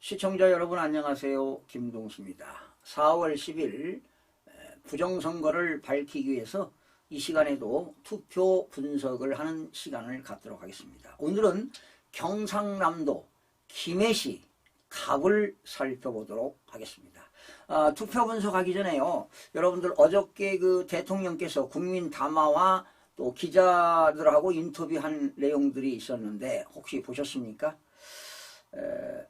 시청자 여러분 안녕하세요. 김동수입니다. 4월 10일 부정선거를 밝히기 위해서 이 시간에도 투표 분석을 하는 시간을 갖도록 하겠습니다. 오늘은 경상남도 김해시 갑을 살펴보도록 하겠습니다. 투표 분석하기 전에요. 여러분들 어저께 그 대통령께서 국민 담화와 또 기자들하고 인터뷰한 내용들이 있었는데 혹시 보셨습니까?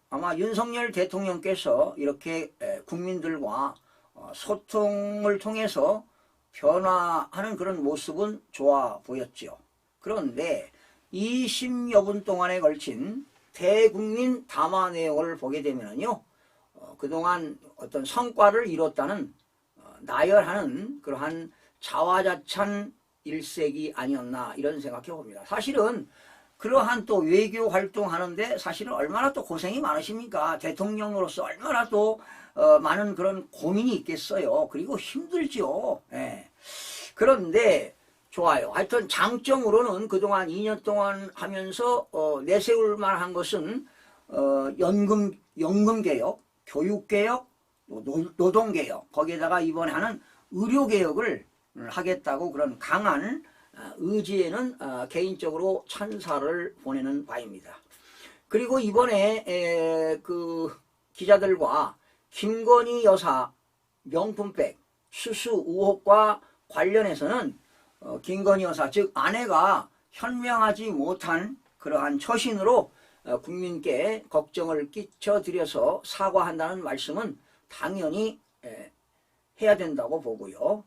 아마 윤석열 대통령께서 이렇게 국민들과 소통을 통해서 변화하는 그런 모습은 좋아 보였죠. 그런데 20여 분 동안에 걸친 대국민 담화 내용을 보게 되면요, 그동안 어떤 성과를 이뤘다는 나열하는 그러한 자화자찬 일색이 아니었나 이런 생각해 봅니다. 사실은 그러한 또 외교 활동하는데 사실은 얼마나 또 고생이 많으십니까? 대통령으로서 얼마나 또 많은 그런 고민이 있겠어요. 그리고 힘들죠. 예. 그런데 좋아요. 하여튼 장점으로는 그동안 2년 동안 하면서 내세울 만한 것은 연금개혁, 교육개혁, 노동개혁, 거기에다가 이번에 하는 의료개혁을 하겠다고 그런 강한 의지에는 개인적으로 찬사를 보내는 바입니다. 그리고 이번에 그 기자들과 김건희 여사 명품백 수수 의혹과 관련해서는 김건희 여사 즉 아내가 현명하지 못한 그러한 처신으로 국민께 걱정을 끼쳐드려서 사과한다는 말씀은 당연히 해야 된다고 보고요.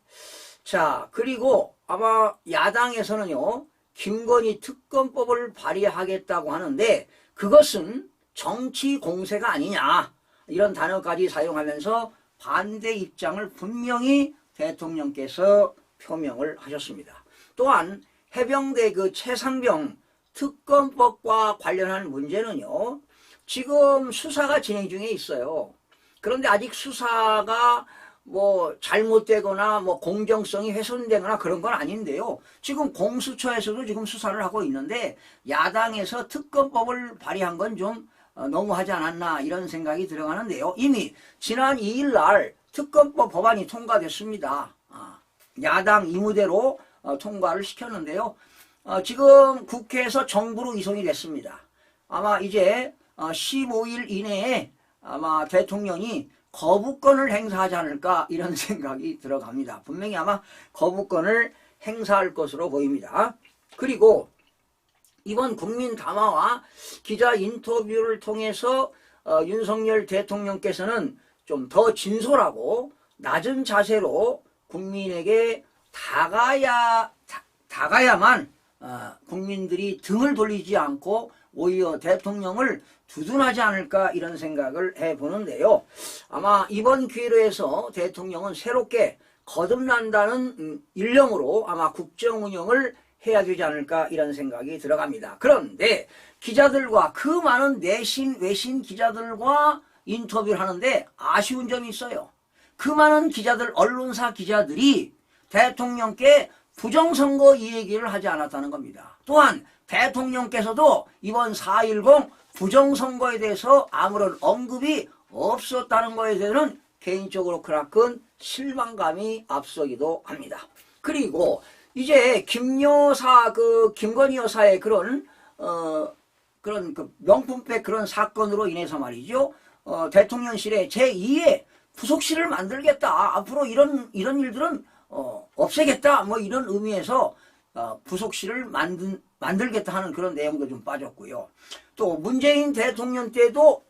자, 그리고 아마 야당에서는요, 김건희 특검법을 발의하겠다고 하는데 그것은 정치 공세가 아니냐 이런 단어까지 사용하면서 반대 입장을 분명히 대통령께서 표명을 하셨습니다. 또한 해병대 그 최상병 특검법과 관련한 문제는요, 지금 수사가 진행 중에 있어요. 그런데 아직 수사가 뭐 잘못되거나 뭐 공정성이 훼손되거나 그런 건 아닌데요. 지금 공수처에서도 지금 수사를 하고 있는데 야당에서 특검법을 발의한 건 좀 너무하지 않았나 이런 생각이 들어가는데요. 이미 지난 2일 날 특검법 법안이 통과됐습니다. 야당 임무대로 통과를 시켰는데요. 지금 국회에서 정부로 이송이 됐습니다. 아마 이제 15일 이내에 아마 대통령이 거부권을 행사하지 않을까 이런 생각이 들어갑니다. 분명히 아마 거부권을 행사할 것으로 보입니다. 그리고 이번 국민 담화와 기자 인터뷰를 통해서 윤석열 대통령께서는 좀 더 진솔하고 낮은 자세로 국민에게 다가야만 국민들이 등을 돌리지 않고 오히려 대통령을 두둔하지 않을까 이런 생각을 해보는데요. 아마 이번 기회로 해서 대통령은 새롭게 거듭난다는 일념으로 아마 국정운영을 해야 되지 않을까 이런 생각이 들어갑니다. 그런데 기자들과 그 많은 내신 외신 기자들과 인터뷰를 하는데 아쉬운 점이 있어요. 그 많은 기자들, 언론사 기자들이 대통령께 부정선거 이 얘기를 하지 않았다는 겁니다. 또한 대통령께서도 이번 4.10 부정선거에 대해서 아무런 언급이 없었다는 것에 대해서는 개인적으로 크나큰 실망감이 앞서기도 합니다. 그리고 이제 김건희 여사의 그런 그 명품백 그런 사건으로 인해서 말이죠. 대통령실에 제2의 부속실을 만들겠다. 앞으로 이런 일들은 없애겠다. 뭐 이런 의미에서 부속실을 만들겠다 하는 그런 내용도 좀 빠졌고요. 또 문재인 대통령 때도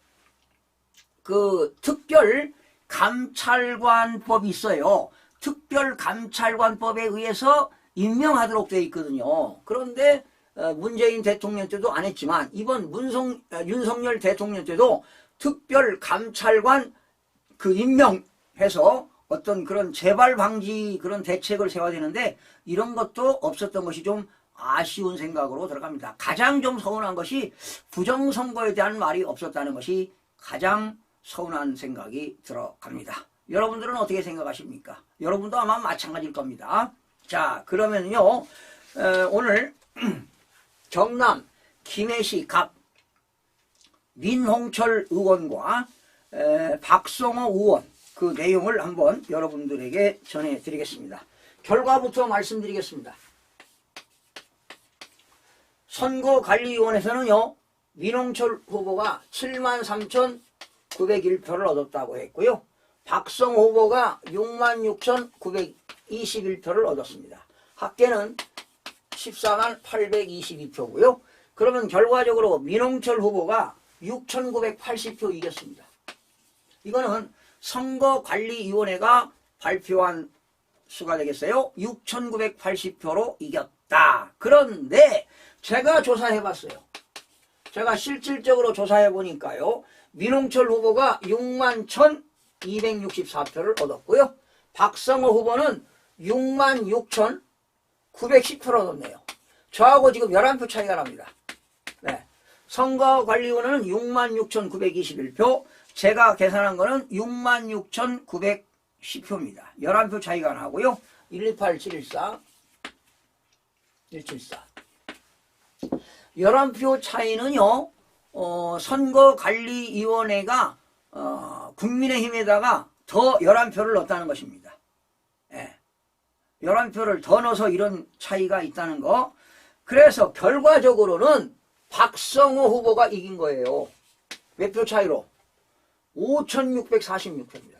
그 특별 감찰관법이 있어요. 특별 감찰관법에 의해서 임명하도록 되어 있거든요. 그런데 문재인 대통령 때도 안 했지만 이번 윤석열 대통령 때도 특별 감찰관 그 임명해서 어떤 그런 재발 방지 그런 대책을 세워야 되는데 이런 것도 없었던 것이 좀 아쉬운 생각으로 들어갑니다. 가장 좀 서운한 것이 부정선거에 대한 말이 없었다는 것이 가장 서운한 생각이 들어갑니다. 여러분들은 어떻게 생각하십니까? 여러분도 아마 마찬가지일 겁니다. 자, 그러면요, 오늘 경남 김해시 갑 민홍철 의원과 박성호 의원 그 내용을 한번 여러분들에게 전해드리겠습니다. 결과부터 말씀드리겠습니다. 선거관리위원회에서는요, 민홍철 후보가 73,901표를 얻었다고 했고요. 박성호 후보가 66,921표를 얻었습니다. 합계는 14822표고요. 그러면 결과적으로 민홍철 후보가 6,980표 이겼습니다. 이거는 선거관리위원회가 발표한 수가 되겠어요. 6,980표로 이겼다. 그런데 제가 조사해봤어요. 제가 실질적으로 조사해보니까요. 민홍철 후보가 61,264표를 얻었고요. 박성호 후보는 66,910표를 얻었네요. 저하고 지금 11표 차이가 납니다. 네. 선거관리위원회는 66,921표, 제가 계산한 거는 66,910표입니다. 11표 차이가 나고요. 128, 714, 174. 11표 차이는요, 선거관리위원회가 국민의힘에다가 더 11표를 넣었다는 것입니다. 예. 11표를 더 넣어서 이런 차이가 있다는 거. 그래서 결과적으로는 박성호 후보가 이긴 거예요. 몇 표 차이로? 5,646표입니다.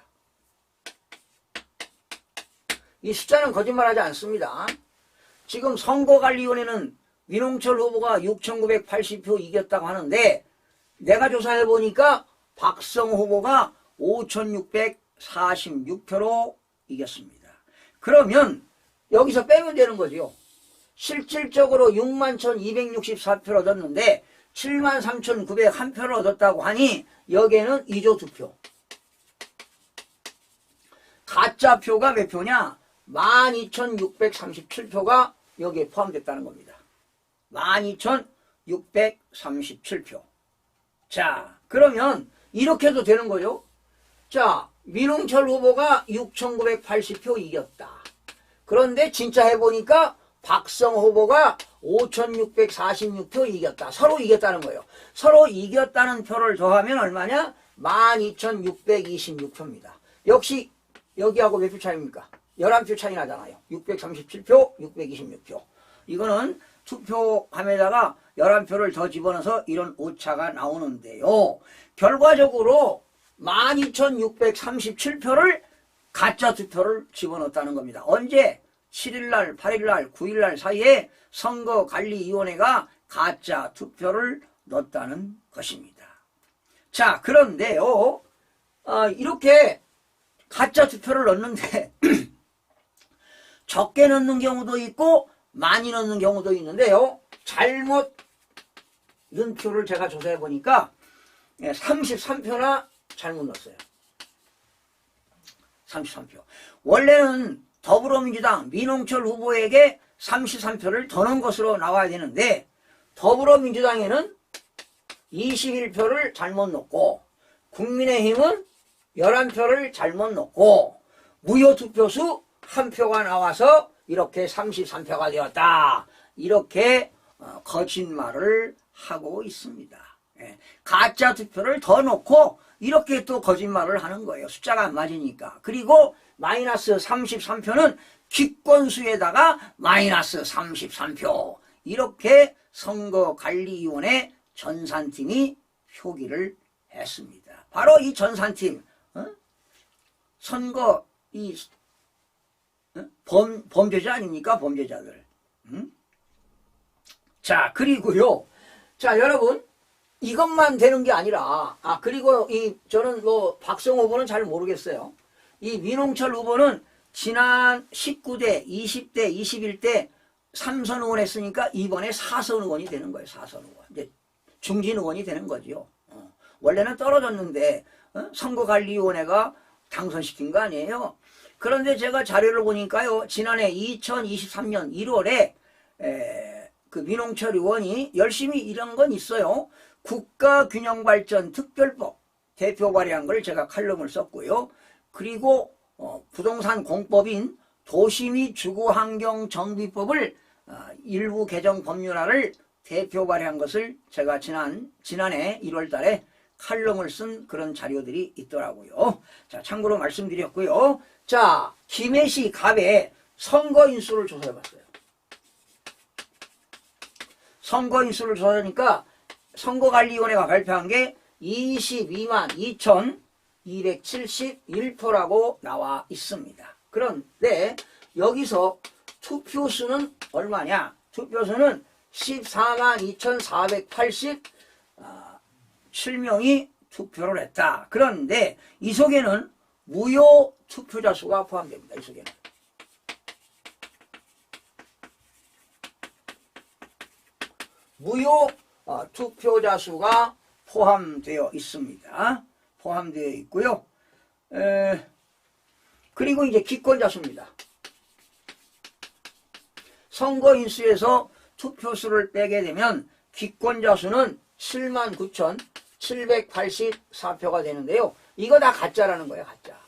이 숫자는 거짓말하지 않습니다. 지금 선거관리위원회는 민홍철 후보가 6,980표 이겼다고 하는데 내가 조사해보니까 박성호 후보가 5,646표로 이겼습니다. 그러면 여기서 빼면 되는 거죠. 실질적으로 61,264표를 얻었는데 73,901표를 얻었다고 하니 여기에는 2조 2표. 가짜표가 몇 표냐? 12,637표가 여기에 포함됐다는 겁니다. 12,637표. 자, 그러면 이렇게 해도 되는 거죠. 자, 민홍철 후보가 6,980표 이겼다. 그런데 진짜 해보니까 박성호 후보가 5,646표 이겼다. 서로 이겼다는 거예요. 서로 이겼다는 표를 더하면 얼마냐? 12,626표입니다. 역시 여기하고 몇 표 차이입니까? 11표 차이 나잖아요. 637표, 626표. 이거는 투표함에다가 11표를 더 집어넣어서 이런 오차가 나오는데요. 결과적으로 12,637표를 가짜 투표를 집어넣었다는 겁니다. 언제? 7일날, 8일날, 9일날 사이에 선거관리위원회가 가짜 투표를 넣었다는 것입니다. 자, 그런데요, 이렇게 가짜 투표를 넣는데 적게 넣는 경우도 있고 많이 넣는 경우도 있는데요. 잘못 넣은 표를 제가 조사해 보니까 33표나 잘못 넣었어요. 33표. 원래는 더불어민주당 민홍철 후보에게 33표를 더 넣은 것으로 나와야 되는데 더불어민주당에는 21표를 잘못 넣고 국민의힘은 11표를 잘못 넣고 무효 투표수 1표가 나와서 이렇게 33표가 되었다. 이렇게 거짓말을 하고 있습니다. 가짜 투표를 더 넣고 이렇게 또 거짓말을 하는 거예요. 숫자가 안 맞으니까. 그리고 마이너스 33표는 기권수에다가 마이너스 33표. 이렇게 선거관리위원회 전산팀이 표기를 했습니다. 바로 이 전산팀, 선거, 범죄자 아닙니까? 범죄자들. 자, 그리고요. 자, 여러분. 이것만 되는 게 아니라, 그리고 저는 박성호 후보는 잘 모르겠어요. 이 민홍철 후보는 지난 19대, 20대, 21대 3선 의원 했으니까 이번에 4선 의원이 되는 거예요. 4선 의원. 이제 중진 의원이 되는 거죠. 원래는 떨어졌는데, 선거관리위원회가 당선시킨 거 아니에요. 그런데 제가 자료를 보니까요. 지난해 2023년 1월에, 그 민홍철 의원이 열심히 일한 건 있어요. 국가균형발전 특별법 대표 발의한 걸 제가 칼럼을 썼고요. 그리고 부동산 공법인 도시 및 주거환경정비법을 일부 개정 법률안을 대표 발의한 것을 제가 지난해 1월 달에 칼럼을 쓴 그런 자료들이 있더라고요. 자, 참고로 말씀드렸고요. 자, 김해시 갑에 선거인수를 조사해봤어요. 선거인수를 조사하니까 선거관리위원회가 발표한 게 22만 2,271표라고 나와 있습니다. 그런데 여기서 투표수는 얼마냐? 투표수는 14만 2,487명이 투표를 했다. 그런데 이 속에는 무효 투표자 수가 포함됩니다. 이 속에는. 무효 투표자 수가 포함되어 있습니다. 포함되어 있고요. 그리고 이제 기권자 수입니다. 선거인수에서 투표수를 빼게 되면 기권자 수는 79,784표가 되는데요. 이거 다 가짜라는 거예요. 가짜.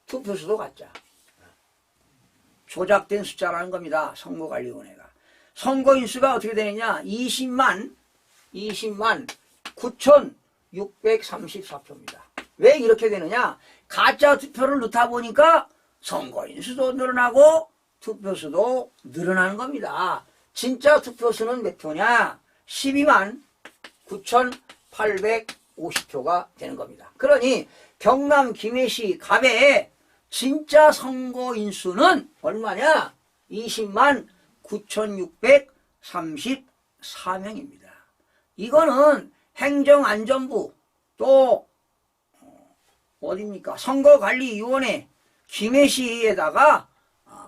투표수도 가짜. 조작된 숫자라는 겁니다. 선거관리위원회가. 선거인수가 어떻게 되느냐? 20만 9,634표입니다. 왜 이렇게 되느냐? 가짜 투표를 넣다 보니까 선거인수도 늘어나고 투표수도 늘어나는 겁니다. 진짜 투표수는 몇 표냐? 12만 9,850표가 되는 겁니다. 그러니 경남 김해시 갑의 진짜 선거인수는 얼마냐? 20만 9,634명입니다. 이거는 행정안전부 또 어디입니까? 선거관리위원회 김해시에다가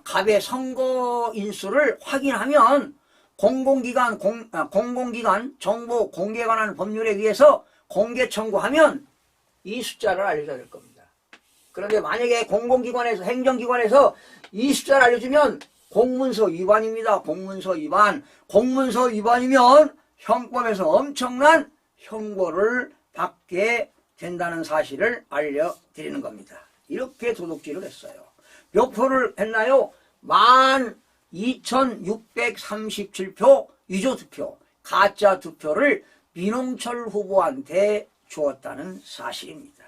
갑의 선거인수를 확인하면 공공기관 정보 공개에 관한 법률에 의해서 공개 청구하면 이 숫자를 알려줘야 될 겁니다. 그런데 만약에 공공기관에서 행정기관에서 이 숫자를 알려주면 공문서 위반입니다. 공문서 위반. 공문서 위반이면 형법에서 엄청난 형벌을 받게 된다는 사실을 알려드리는 겁니다. 이렇게 도둑질을 했어요. 몇 표를 했나요? 12,637표 위조투표, 가짜 투표를 민홍철 후보한테 주었다는 사실입니다.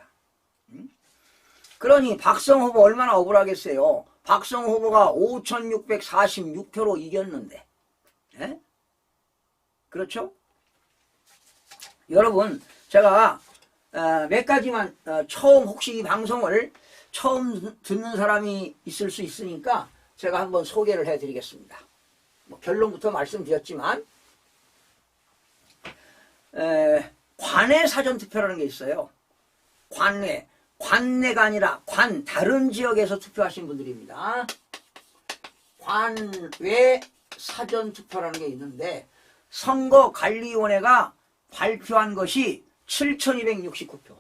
그러니 박성 후보 얼마나 억울하겠어요. 박성 후보가 5,646표로 이겼는데. 예? 그렇죠? 여러분, 제가 몇 가지만 처음 혹시 이 방송을 처음 듣는 사람이 있을 수 있으니까 제가 한번 소개를 해드리겠습니다. 뭐 결론부터 말씀드렸지만 관내 사전투표라는 게 있어요. 관내가 아니라 다른 지역에서 투표하신 분들입니다. 관외 사전투표라는 게 있는데 선거관리위원회가 발표한 것이 7,269표.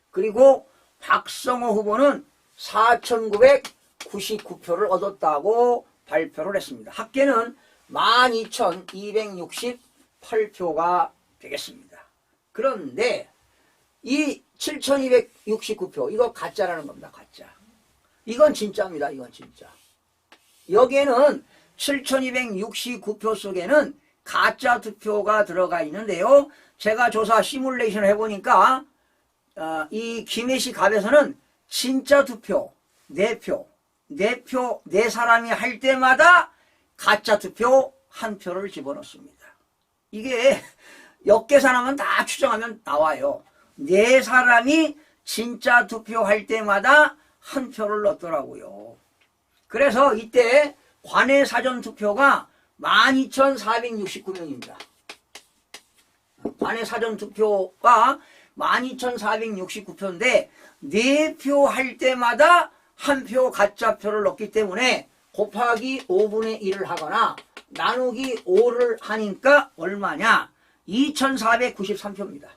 그리고 박성호 후보는 4,999표를 얻었다고 발표를 했습니다. 합계는 12,268표가 되겠습니다. 그런데 이 7,269표 이거 가짜라는 겁니다. 가짜. 이건 진짜입니다. 이건 진짜. 여기에는 7,269표 속에는 가짜 투표가 들어가 있는데요. 제가 조사 시뮬레이션을 해보니까 이 김해시 갑에서는 진짜 투표 4표, 4사람이 할 때마다 가짜 투표 1표를 집어넣습니다. 이게 역계산하면 다 추정하면 나와요. 4사람이 진짜 투표할 때마다 1표를 넣더라고요. 그래서 이때 관내 사전투표가 12,469명입니다. 관내 사전투표가 12,469표인데 4표 할 때마다 1표 가짜표를 넣기 때문에 곱하기 5분의 1을 하거나 나누기 5를 하니까 얼마냐? 2,493표입니다.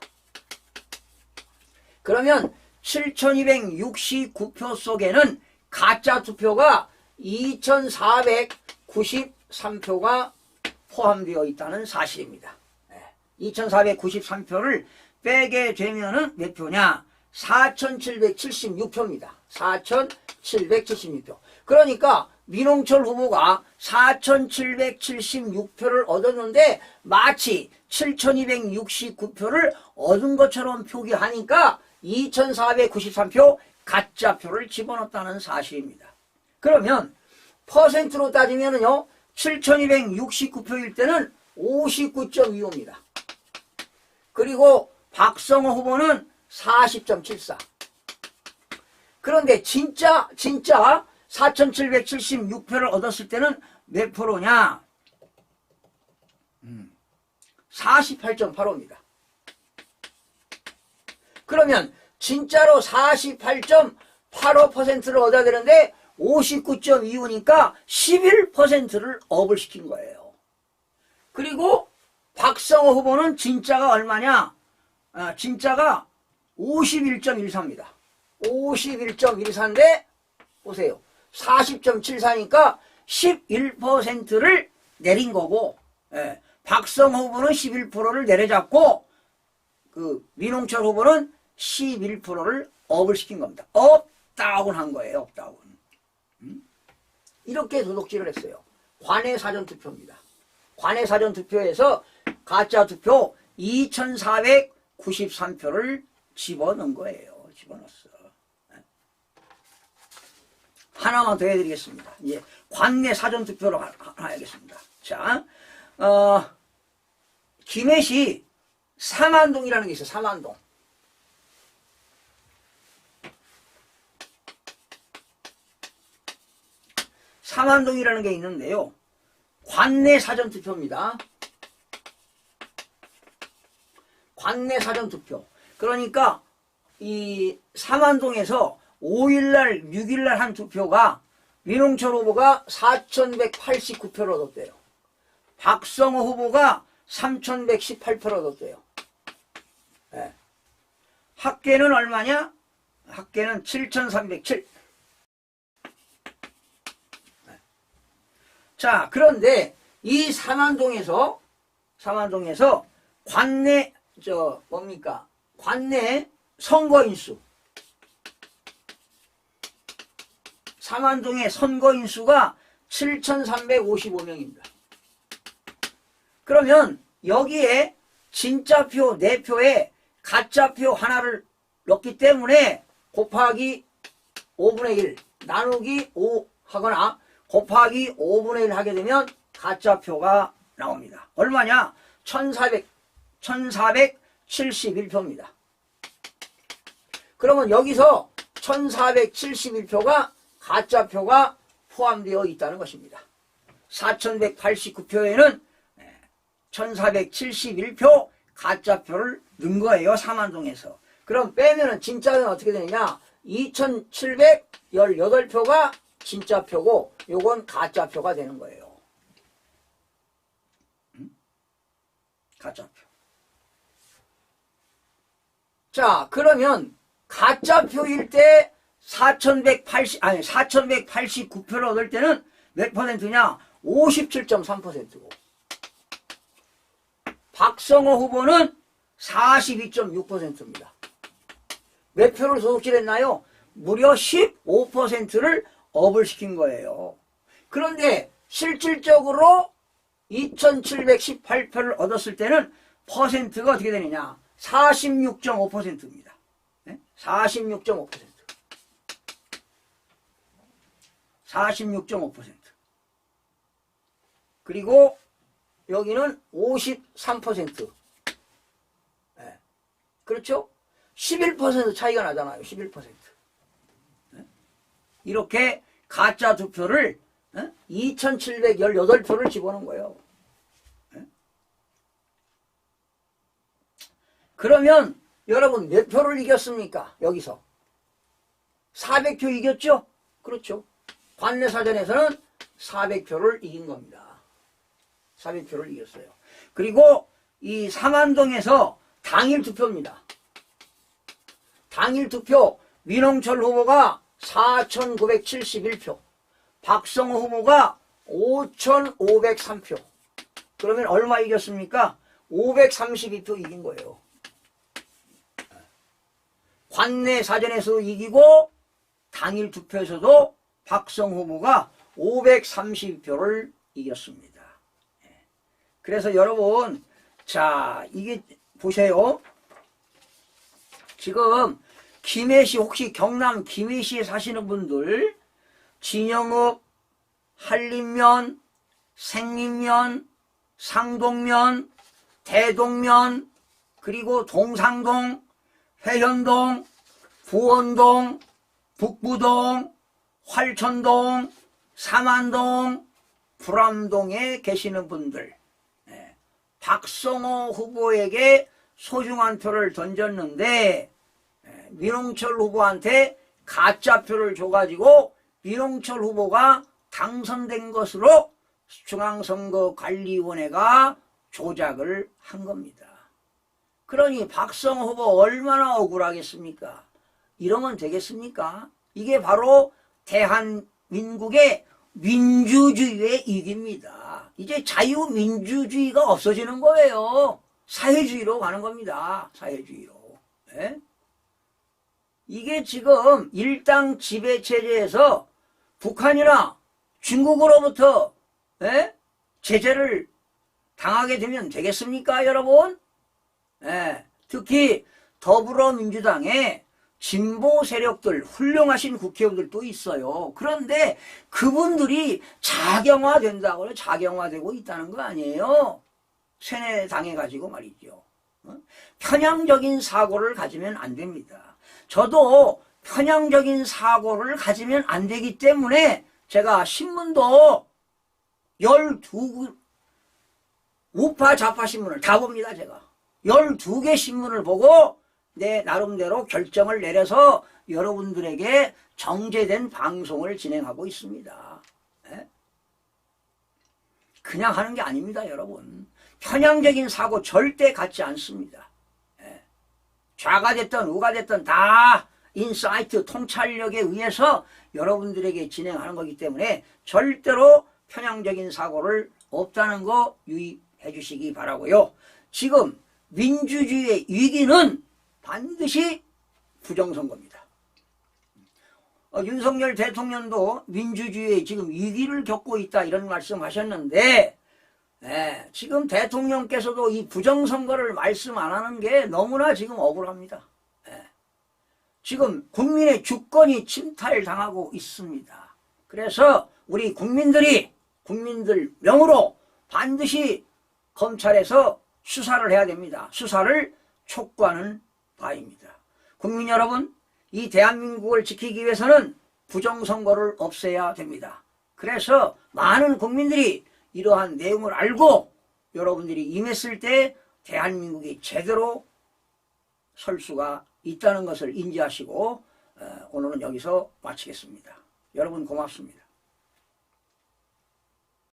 그러면 7,269표 속에는 가짜 투표가 2,493표가 포함되어 있다는 사실입니다. 2,493표를 빼게 되면은 몇 표냐? 4,776표입니다. 4,776표. 그러니까 민홍철 후보가 4,776표를 얻었는데 마치 7269표를 얻은 것처럼 표기하니까 2493표 가짜표를 집어넣었다는 사실입니다. 그러면 퍼센트로 따지면요 7269표일 때는 59.25입니다. 그리고 박성호 후보는 40.74. 그런데 진짜 4776표를 얻었을 때는 몇 프로냐? 48.85입니다. 그러면 진짜로 48.85%를 얻어야 되는데 59.25니까 11%를 업을 시킨 거예요. 그리고 박성호 후보는 진짜가 얼마냐? 진짜가 51.14입니다. 51.14인데 보세요. 40.74니까 11%를 내린 거고, 박성호 후보는 11%를 내려잡고 그 민홍철 후보는 11%를 업을 시킨 겁니다. 업다운 한 거예요. 업다운. 이렇게 도둑질을 했어요. 관내 사전투표입니다. 관내 사전투표에서 가짜투표 2493표를 집어넣은 거예요. 집어넣었어. 하나만 더 해드리겠습니다. 이제 관내 사전투표로 하나 하겠습니다. 자, 김해시 삼안동이라는 게 있어요. 삼안동. 삼안동이라는 게 있는데요. 관내 사전투표입니다. 관내 사전투표. 그러니까 이 삼안동에서 5일날 6일날 한 투표가 민홍철 후보가 4189표를 얻었대요. 박성호 후보가 3118표를 얻었대요. 네. 합계는 얼마냐? 합계는 7307. 네. 자, 그런데 이 삼안동에서 관내 관내 선거인수, 삼안동의 선거인수가 7355명입니다. 그러면 여기에 진짜표 4표에 가짜표 하나를 넣기 때문에 곱하기 5분의 1 나누기 5 하거나 곱하기 5분의 1 하게 되면 가짜표가 나옵니다. 얼마냐? 1471표입니다. 그러면 여기서 1471표가 가짜표가 포함되어 있다는 것입니다. 4189표에는 1471표 가짜표를 넣은 거예요. 삼안동에서. 그럼 빼면은 진짜는 어떻게 되느냐? 2718표가 진짜표고 요건 가짜표가 되는 거예요. 가짜표. 자, 그러면 가짜표일 때 4189표를 얻을 때는 몇 퍼센트냐? 57.3%고 박성호 후보는 42.6%입니다. 몇 표를 도둑질했나요? 무려 15%를 업을 시킨 거예요. 그런데 실질적으로 2718표를 얻었을 때는 퍼센트가 어떻게 되느냐? 46.5%입니다. 46.5%. 46.5%. 그리고 여기는 53%. 네. 그렇죠? 11% 차이가 나잖아요. 11%. 네? 이렇게 가짜 투표를 2718표를 집어넣은 거예요. 네? 그러면 여러분 몇 표를 이겼습니까? 여기서 400표 이겼죠? 그렇죠. 관내 사전에서는 400표를 이긴 겁니다. 400표를 이겼어요. 그리고 이 삼안동에서 당일 투표입니다. 당일 투표 민홍철 후보가 4971표, 박성호 후보가 5503표. 그러면 얼마 이겼습니까? 532표 이긴 거예요. 관내 사전에서 이기고 당일 투표에서도 박성호 후보가 530표를 이겼습니다. 그래서 여러분 자, 이게 보세요. 지금 김해시, 혹시 경남 김해시에 사시는 분들 진영읍, 한림면, 생림면, 상동면, 대동면, 그리고 동상동, 회현동, 부원동, 북부동, 활천동, 삼안동, 불암동에 계시는 분들, 박성호 후보에게 소중한 표를 던졌는데 민홍철 후보한테 가짜표를 줘가지고 민홍철 후보가 당선된 것으로 중앙선거관리위원회가 조작을 한 겁니다. 그러니 박성호 후보 얼마나 억울하겠습니까? 이러면 되겠습니까? 이게 바로 대한민국의 민주주의의 이익입니다. 이제 자유민주주의가 없어지는 거예요. 사회주의로 가는 겁니다. 사회주의로. 네? 이게 지금 일당 지배체제에서 북한이나 중국으로부터 제재를 당하게 되면 되겠습니까, 여러분? 특히 더불어민주당에 진보 세력들, 훌륭하신 국회의원들도 있어요. 그런데 그분들이 작용화된다고 작용화되고 있다는 거 아니에요? 세뇌당해가지고 말이죠. 편향적인 사고를 가지면 안 됩니다. 저도 편향적인 사고를 가지면 안 되기 때문에 제가 신문도 12 우파 좌파 신문을 다 봅니다. 제가 12개 신문을 보고 내 나름대로 결정을 내려서 여러분들에게 정제된 방송을 진행하고 있습니다. 그냥 하는 게 아닙니다, 여러분. 편향적인 사고 절대 갖지 않습니다. 좌가 됐든 우가 됐든 다 인사이트 통찰력에 의해서 여러분들에게 진행하는 거기 때문에 절대로 편향적인 사고를 없다는 거 유의해 주시기 바라고요. 지금 민주주의의 위기는 반드시 부정선거입니다. 윤석열 대통령도 민주주의의 지금 위기를 겪고 있다 이런 말씀하셨는데 지금 대통령께서도 이 부정선거를 말씀 안 하는 게 너무나 지금 억울합니다. 지금 국민의 주권이 침탈당하고 있습니다. 그래서 우리 국민들 명으로 반드시 검찰에서 수사를 해야 됩니다. 수사를 촉구하는 바입니다. 국민 여러분, 이 대한민국을 지키기 위해서는 부정선거를 없애야 됩니다. 그래서 많은 국민들이 이러한 내용을 알고 여러분들이 임했을 때 대한민국이 제대로 설 수가 있다는 것을 인지하시고 오늘은 여기서 마치겠습니다. 여러분 고맙습니다.